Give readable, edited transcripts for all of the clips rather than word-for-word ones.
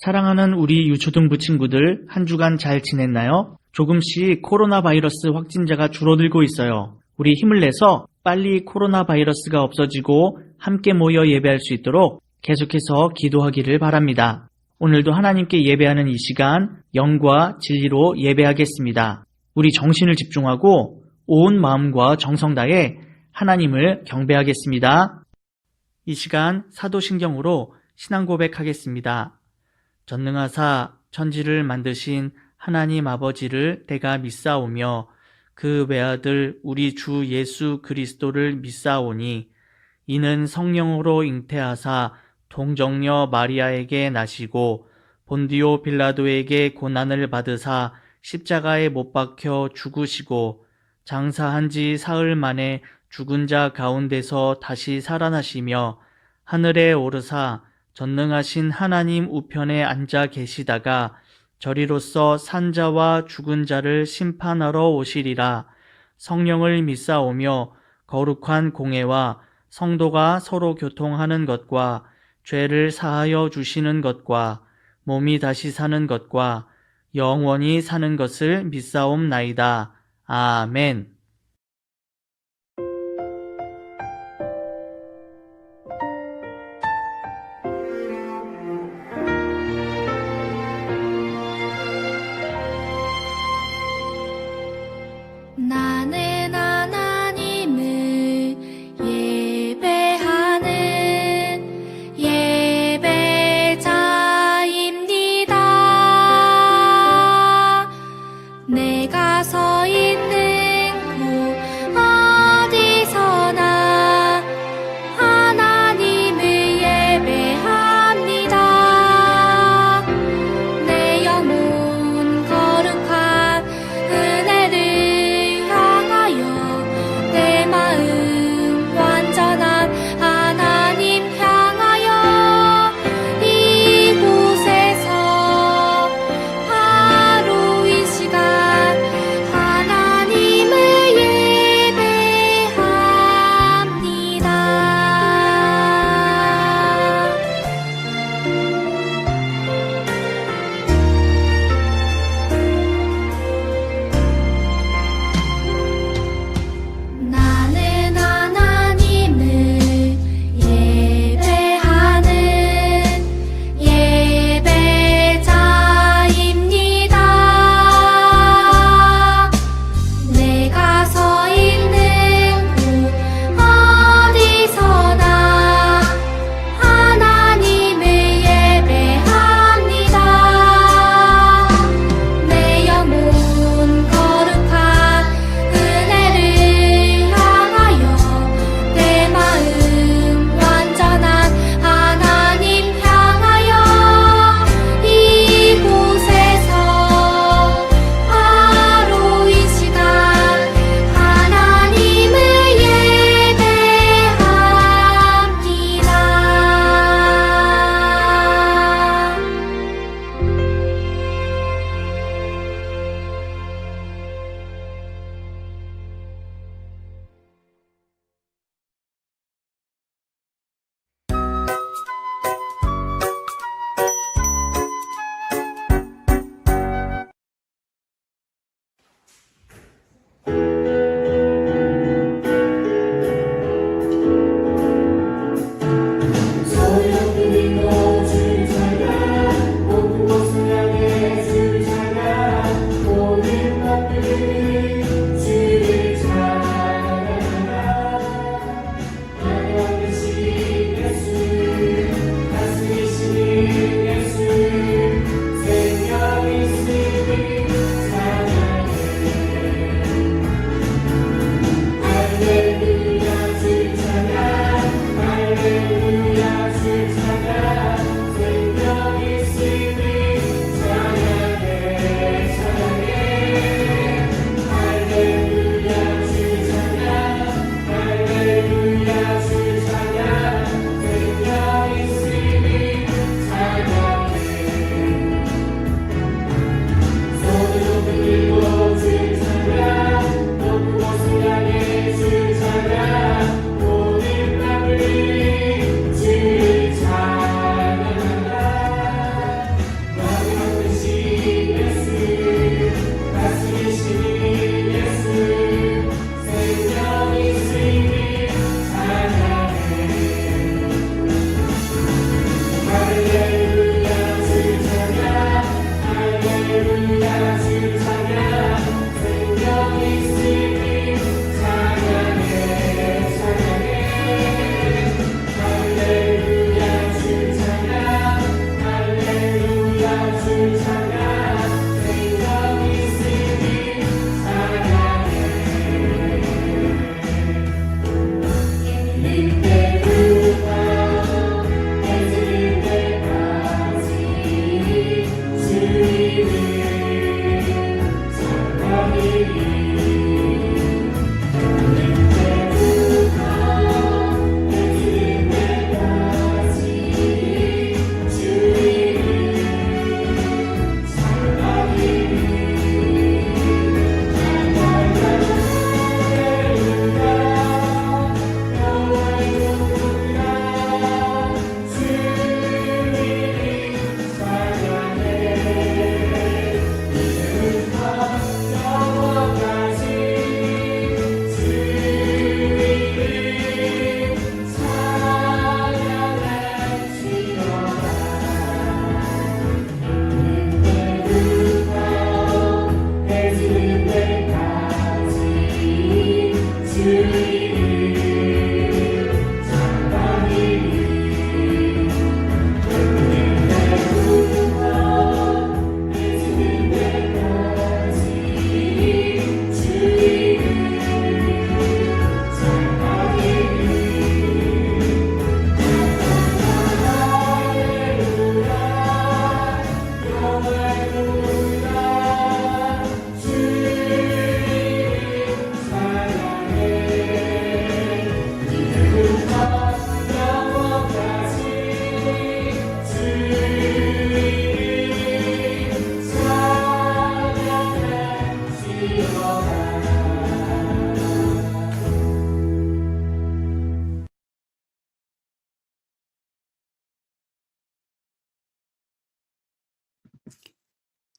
사랑하는 우리 유초등부 친구들, 한 주간 잘 지냈나요? 조금씩 코로나 바이러스 확진자가 줄어들고 있어요. 우리 힘을 내서 빨리 코로나 바이러스가 없어지고 함께 모여 예배할 수 있도록 계속해서 기도하기를 바랍니다. 오늘도 하나님께 예배하는 이 시간, 영과 진리로 예배하겠습니다. 우리 정신을 집중하고 온 마음과 정성 다해 하나님을 경배하겠습니다. 이 시간 사도신경으로 신앙 고백하겠습니다. 전능하사 천지를 만드신 하나님 아버지를 내가 믿사오며 그 외아들 우리 주 예수 그리스도를 믿사오니 이는 성령으로 잉태하사 동정녀 마리아에게 나시고 본디오 빌라도에게 고난을 받으사 십자가에 못 박혀 죽으시고 장사한 지 사흘 만에 죽은 자 가운데서 다시 살아나시며 하늘에 오르사 전능하신 하나님 우편에 앉아 계시다가 저리로서 산자와 죽은 자를 심판하러 오시리라. 성령을 믿사오며 거룩한 공회와 성도가 서로 교통하는 것과 죄를 사하여 주시는 것과 몸이 다시 사는 것과 영원히 사는 것을 믿사옵나이다. 아멘. 나는 하나님을 예배하는 예배자입니다. 내가 서 있는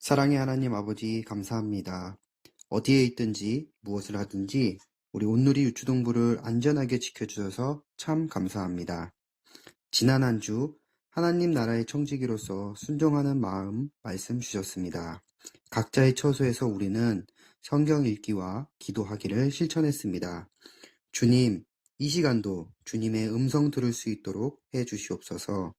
사랑의 하나님 아버지 감사합니다. 어디에 있든지 무엇을 하든지 우리 온누리 유초동부를 안전하게 지켜주셔서 참 감사합니다. 지난 한 주 하나님 나라의 청지기로서 순종하는 마음 말씀 주셨습니다. 각자의 처소에서 우리는 성경 읽기와 기도하기를 실천했습니다. 주님, 이 시간도 주님의 음성 들을 수 있도록 해 주시옵소서.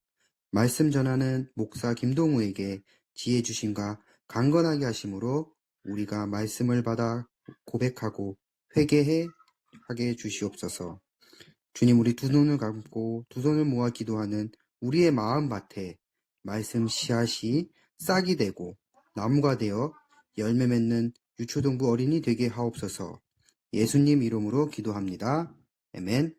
말씀 전하는 목사 김동우에게 지혜 주심과 강건하게 하심으로 우리가 말씀을 받아 고백하고 회개해 하게 해주시옵소서. 주님, 우리 두 눈을 감고 두 손을 모아 기도하는 우리의 마음밭에 말씀 씨앗이 싹이 되고 나무가 되어 열매 맺는 유초동부 어린이 되게 하옵소서. 예수님 이름으로 기도합니다. 아멘.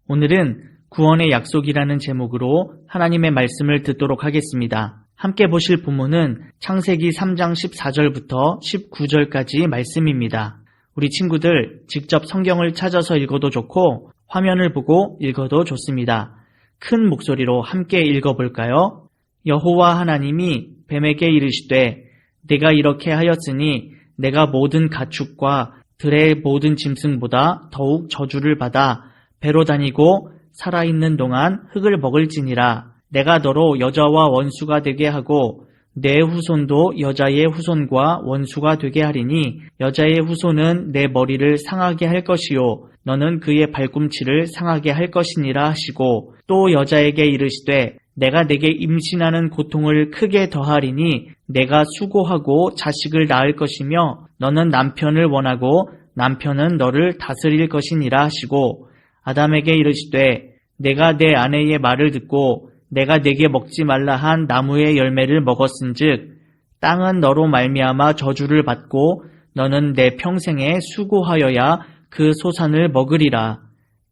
오늘은 구원의 약속이라는 제목으로 하나님의 말씀을 듣도록 하겠습니다. 함께 보실 본문은 창세기 3장 14절부터 19절까지 말씀입니다. 우리 친구들 직접 성경을 찾아서 읽어도 좋고 화면을 보고 읽어도 좋습니다. 큰 목소리로 함께 읽어볼까요? 여호와 하나님이 뱀에게 이르시되 내가 이렇게 하였으니 내가 모든 가축과 들의 모든 짐승보다 더욱 저주를 받아 배로 다니고 살아있는 동안 흙을 먹을지니라. 내가 너로 여자와 원수가 되게 하고 내 후손도 여자의 후손과 원수가 되게 하리니 여자의 후손은 내 머리를 상하게 할 것이요 너는 그의 발꿈치를 상하게 할 것이니라 하시고 또 여자에게 이르시되 내가 내게 임신하는 고통을 크게 더하리니 내가 수고하고 자식을 낳을 것이며 너는 남편을 원하고 남편은 너를 다스릴 것이니라 하시고 아담에게 이르시되 내가 내 아내의 말을 듣고 내가 내게 먹지 말라 한 나무의 열매를 먹었은즉 땅은 너로 말미암아 저주를 받고 너는 내 평생에 수고하여야 그 소산을 먹으리라.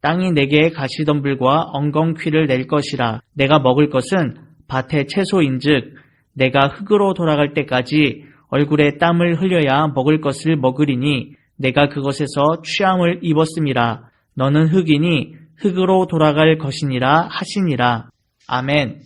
땅이 내게 가시덤불과 엉겅퀴를 낼 것이라. 내가 먹을 것은 밭의 채소인즉 내가 흙으로 돌아갈 때까지 얼굴에 땀을 흘려야 먹을 것을 먹으리니 내가 그것에서 취함을 입었음이라. 너는 흙이니 흙으로 돌아갈 것이니라 하시니라. 아멘.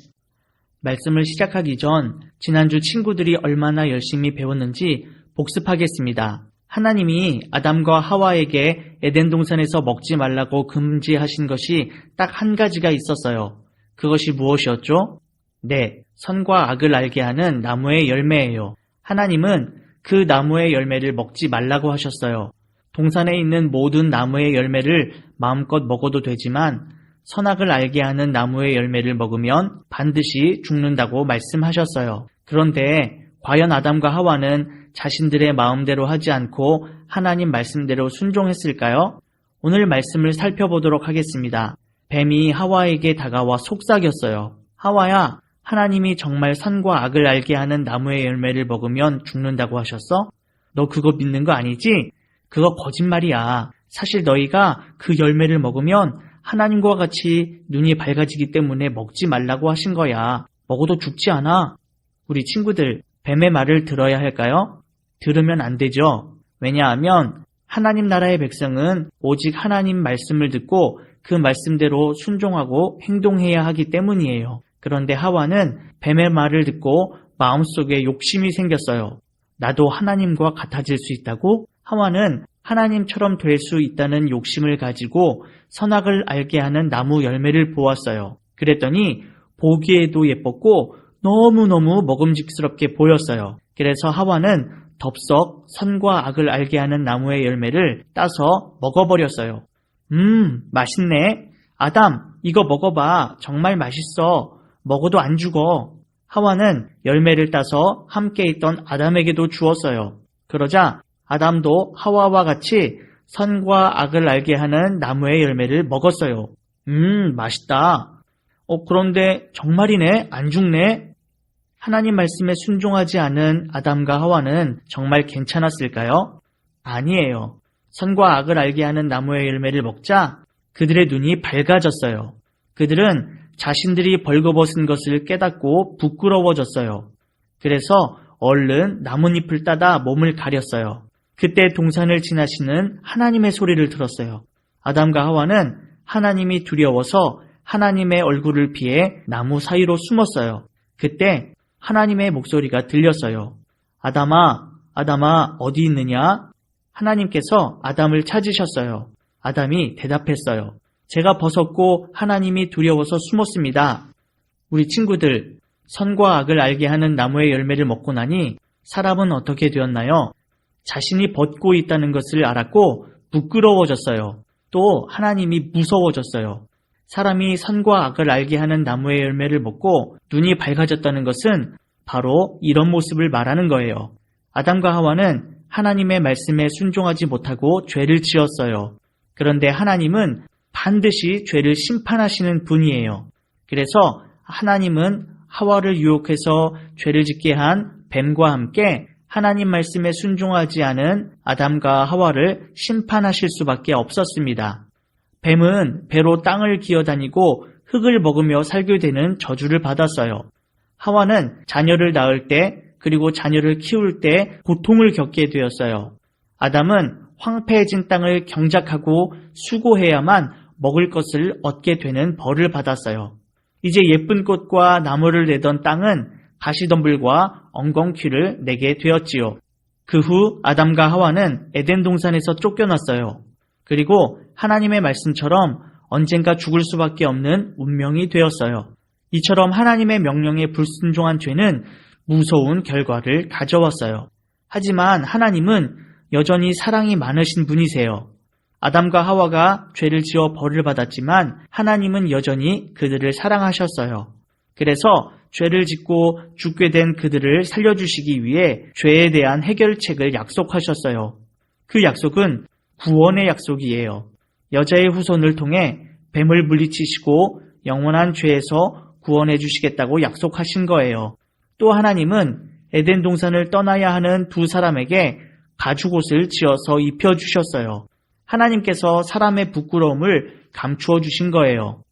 말씀을 시작하기 전 지난주 친구들이 얼마나 열심히 배웠는지 복습하겠습니다. 하나님이 아담과 하와에게 에덴 동산에서 먹지 말라고 금지하신 것이 딱 한 가지가 있었어요. 그것이 무엇이었죠? 네, 선과 악을 알게 하는 나무의 열매예요. 하나님은 그 나무의 열매를 먹지 말라고 하셨어요. 동산에 있는 모든 나무의 열매를 마음껏 먹어도 되지만 선악을 알게 하는 나무의 열매를 먹으면 반드시 죽는다고 말씀하셨어요. 그런데 과연 아담과 하와는 자신들의 마음대로 하지 않고 하나님 말씀대로 순종했을까요? 오늘 말씀을 살펴보도록 하겠습니다. 뱀이 하와에게 다가와 속삭였어요. 하와야, 하나님이 정말 선과 악을 알게 하는 나무의 열매를 먹으면 죽는다고 하셨어? 너 그거 믿는 거 아니지? 그거 거짓말이야. 사실 너희가 그 열매를 먹으면 하나님과 같이 눈이 밝아지기 때문에 먹지 말라고 하신 거야. 먹어도 죽지 않아. 우리 친구들, 뱀의 말을 들어야 할까요? 들으면 안 되죠. 왜냐하면 하나님 나라의 백성은 오직 하나님 말씀을 듣고 그 말씀대로 순종하고 행동해야 하기 때문이에요. 그런데 하와는 뱀의 말을 듣고 마음속에 욕심이 생겼어요. 나도 하나님과 같아질 수 있다고? 하와는 하나님처럼 될 수 있다는 욕심을 가지고 선악을 알게 하는 나무 열매를 보았어요. 그랬더니 보기에도 예뻤고 너무너무 먹음직스럽게 보였어요. 그래서 하와는 덥석 선과 악을 알게 하는 나무의 열매를 따서 먹어버렸어요. 맛있네. 아담, 이거 먹어봐. 정말 맛있어. 먹어도 안 죽어. 하와는 열매를 따서 함께 있던 아담에게도 주었어요. 그러자 아담도 하와와 같이 선과 악을 알게 하는 나무의 열매를 먹었어요. 맛있다. 그런데 정말이네? 안 죽네? 하나님 말씀에 순종하지 않은 아담과 하와는 정말 괜찮았을까요? 아니에요. 선과 악을 알게 하는 나무의 열매를 먹자 그들의 눈이 밝아졌어요. 그들은 자신들이 벌거벗은 것을 깨닫고 부끄러워졌어요. 그래서 얼른 나뭇잎을 따다 몸을 가렸어요. 그때 동산을 지나시는 하나님의 소리를 들었어요. 아담과 하와는 하나님이 두려워서 하나님의 얼굴을 피해 나무 사이로 숨었어요. 그때 하나님의 목소리가 들렸어요. 아담아, 아담아, 어디 있느냐? 하나님께서 아담을 찾으셨어요. 아담이 대답했어요. 제가 벗었고 하나님이 두려워서 숨었습니다. 우리 친구들, 선과 악을 알게 하는 나무의 열매를 먹고 나니 사람은 어떻게 되었나요? 자신이 벗고 있다는 것을 알았고 부끄러워졌어요. 또 하나님이 무서워졌어요. 사람이 선과 악을 알게 하는 나무의 열매를 먹고 눈이 밝아졌다는 것은 바로 이런 모습을 말하는 거예요. 아담과 하와는 하나님의 말씀에 순종하지 못하고 죄를 지었어요. 그런데 하나님은 반드시 죄를 심판하시는 분이에요. 그래서 하나님은 하와를 유혹해서 죄를 짓게 한 뱀과 함께 하나님 말씀에 순종하지 않은 아담과 하와를 심판하실 수밖에 없었습니다. 뱀은 배로 땅을 기어다니고 흙을 먹으며 살게 되는 저주를 받았어요. 하와는 자녀를 낳을 때 그리고 자녀를 키울 때 고통을 겪게 되었어요. 아담은 황폐해진 땅을 경작하고 수고해야만 먹을 것을 얻게 되는 벌을 받았어요. 이제 예쁜 꽃과 나무를 내던 땅은 가시덤불과 엉겅퀴를 내게 되었지요. 그 후 아담과 하와는 에덴 동산에서 쫓겨났어요. 그리고 하나님의 말씀처럼 언젠가 죽을 수밖에 없는 운명이 되었어요. 이처럼 하나님의 명령에 불순종한 죄는 무서운 결과를 가져왔어요. 하지만 하나님은 여전히 사랑이 많으신 분이세요. 아담과 하와가 죄를 지어 벌을 받았지만 하나님은 여전히 그들을 사랑하셨어요. 그래서 죄를 짓고 죽게 된 그들을 살려주시기 위해 죄에 대한 해결책을 약속하셨어요. 그 약속은 구원의 약속이에요. 여자의 후손을 통해 뱀을 물리치시고 영원한 죄에서 구원해 주시겠다고 약속하신 거예요. 또 하나님은 에덴 동산을 떠나야 하는 두 사람에게 가죽옷을 지어서 입혀주셨어요. 하나님께서 사람의 부끄러움을 감추어 주신 거예요.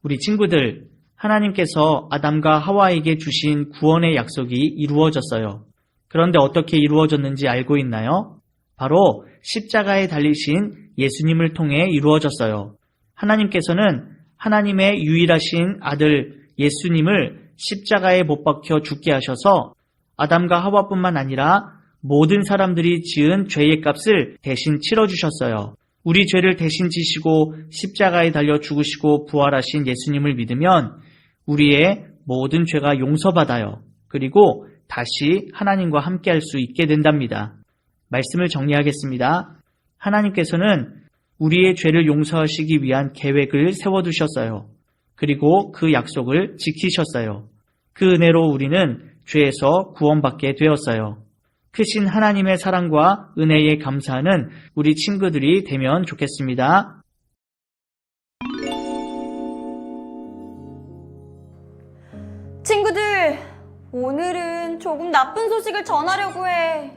우리 친구들, 하나님께서 아담과 하와에게 주신 구원의 약속이 이루어졌어요. 그런데 어떻게 이루어졌는지 알고 있나요? 바로 십자가에 달리신 예수님을 통해 이루어졌어요. 하나님께서는 하나님의 유일하신 아들 예수님을 십자가에 못 박혀 죽게 하셔서 아담과 하와뿐만 아니라 모든 사람들이 지은 죄의 값을 대신 치러주셨어요. 우리 죄를 대신 지시고 십자가에 달려 죽으시고 부활하신 예수님을 믿으면 우리의 모든 죄가 용서받아요. 그리고 다시 하나님과 함께할 수 있게 된답니다. 말씀을 정리하겠습니다. 하나님께서는 우리의 죄를 용서하시기 위한 계획을 세워두셨어요. 그리고 그 약속을 지키셨어요. 그 은혜로 우리는 죄에서 구원받게 되었어요. 크신 하나님의 사랑과 은혜에 감사하는 우리 친구들이 되면 좋겠습니다. 친구들, 오늘은 조금 나쁜 소식을 전하려고 해.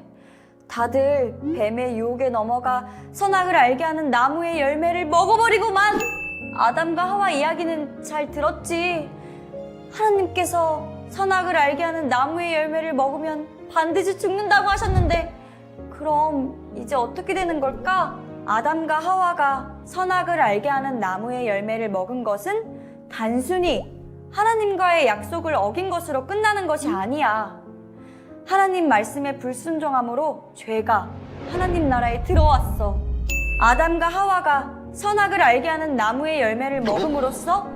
다들 뱀의 유혹에 넘어가 선악을 알게 하는 나무의 열매를 먹어버리고만. 아담과 하와 이야기는 잘 들었지. 하나님께서 선악을 알게 하는 나무의 열매를 먹으면 반드시 죽는다고 하셨는데, 그럼 이제 어떻게 되는 걸까? 아담과 하와가 선악을 알게 하는 나무의 열매를 먹은 것은 단순히 하나님과의 약속을 어긴 것으로 끝나는 것이 아니야. 하나님 말씀에 불순종함으로 죄가 하나님 나라에 들어왔어. 아담과 하와가 선악을 알게 하는 나무의 열매를 먹음으로써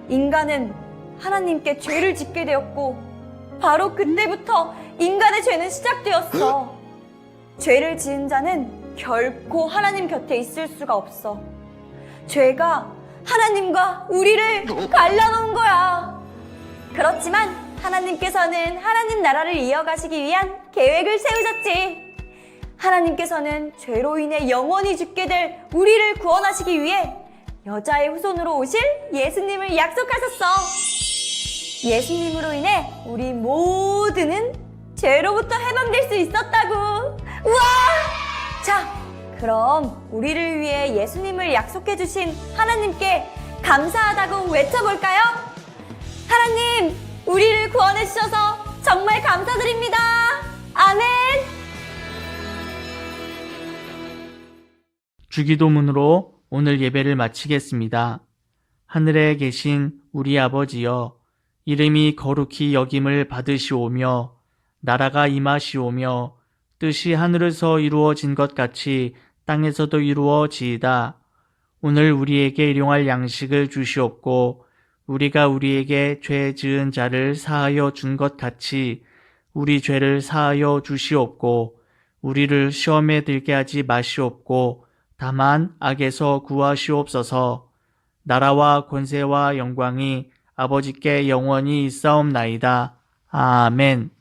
인간은 하나님께 죄를 짓게 되었고, 바로 그때부터 인간의 죄는 시작되었어. 죄를 지은 자는 결코 하나님 곁에 있을 수가 없어. 죄가 하나님과 우리를 갈라놓은 거야. 그렇지만 하나님께서는 하나님 나라를 이어가시기 위한 계획을 세우셨지. 하나님께서는 죄로 인해 영원히 죽게 될 우리를 구원하시기 위해 여자의 후손으로 오실 예수님을 약속하셨어. 예수님으로 인해 우리 모두는 죄로부터 해방될 수 있었다고. 우와! 자, 그럼 우리를 위해 예수님을 약속해 주신 하나님께 감사하다고 외쳐볼까요? 하나님, 우리를 구원해 주셔서 정말 감사드립니다. 아멘. 주기도문으로 오늘 예배를 마치겠습니다. 하늘에 계신 우리 아버지여, 이름이 거룩히 여김을 받으시오며 나라가 임하시오며 뜻이 하늘에서 이루어진 것 같이 땅에서도 이루어지이다. 오늘 우리에게 일용할 양식을 주시옵고 우리가 우리에게 죄 지은 자를 사하여 준 것 같이 우리 죄를 사하여 주시옵고 우리를 시험에 들게 하지 마시옵고 다만 악에서 구하시옵소서. 나라와 권세와 영광이 아버지께 영원히 있사옵나이다. 아멘.